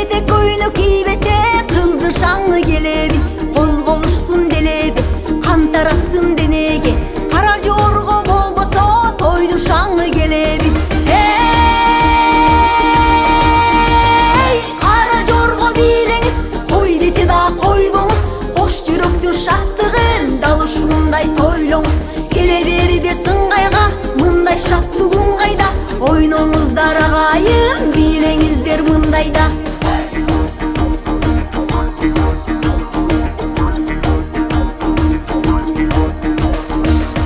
Эгерде көйнөк кийбесе кызды шаңы келеби, козголушсун делеби, кан тарасын денеге. Кара жорго болбосо тойду шаңы келеби. Кара жорго бийлеңиз, кой десе да койбоңуз, кош жүрөктүн шаттыгын дал ушундай тойлоңуз. Келе бербе сыңгайга, мындай шаттыгың кайда? Ойноңуздар агайын, бийлеңиздер мындайда.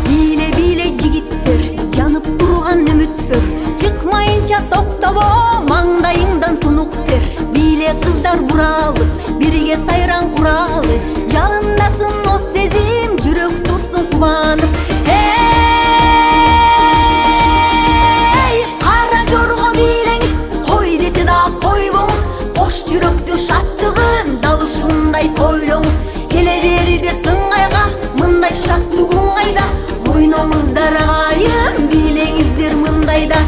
Бийле жигиттер, жанып турган үмүттөр, чыкмайынча токтобо маңдайыңдан тунуктер. Бийле кыздар буралы, бирге сайран куралы, жалындасын от сезим, жүрөк турсун кубанып. Жүрөктү шаттыгын дал ушундай тойлоңуз. Келе бербе сыңгайга, мындай шаттыгың кайда? Ойноңуздар агайын, бийлеңиздер мындайда.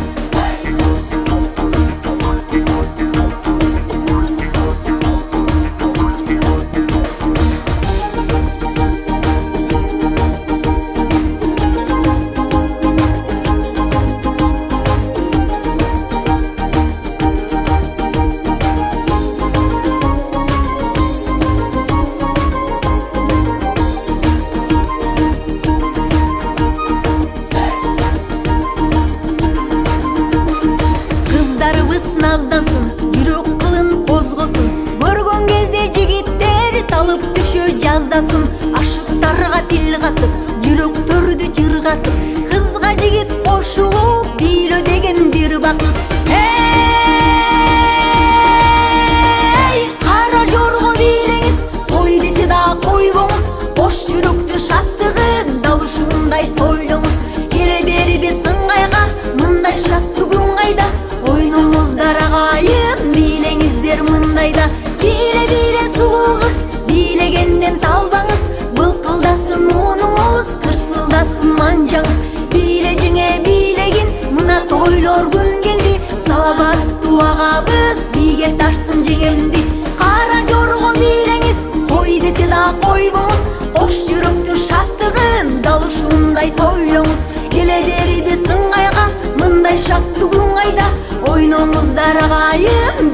Наздансын, жүрөк кылын козгосун, көргөн кезде жигиттер талып түшө жаздасын. Ашыктарга пил катып, жүрөктөрдү жыргатып, кызга жигит кошулуп, бийлөө деген бир бакыт. Кара жорго бийлеңиз, кой десе да койбоңуз, бош жүрөктүн шаттыгын дал ушундай тойлоңуз. Келе бербе сыңгайга, мындай шаттыгың кайда? Ойноңуздар агайын, бийлеңиздер мындайда. Бийле сулуу кыз, бийлегенден талбаңыз, былкылдасын муунуңуз, кырсылдасын манжаңыз. Бийле жеңе бийлегин, мына тойлор күн келди, саламаттуу агабыз бийге тартсын жеңемди. Кара жорго бийлеңиз, кой десе да койбоңуз, кош жүрөктүн шаттыгын дал ушундай тойлоңуз. Келе бербе сыңгайга, мындай шаттыгың кайда? Ойноңуздар агайын,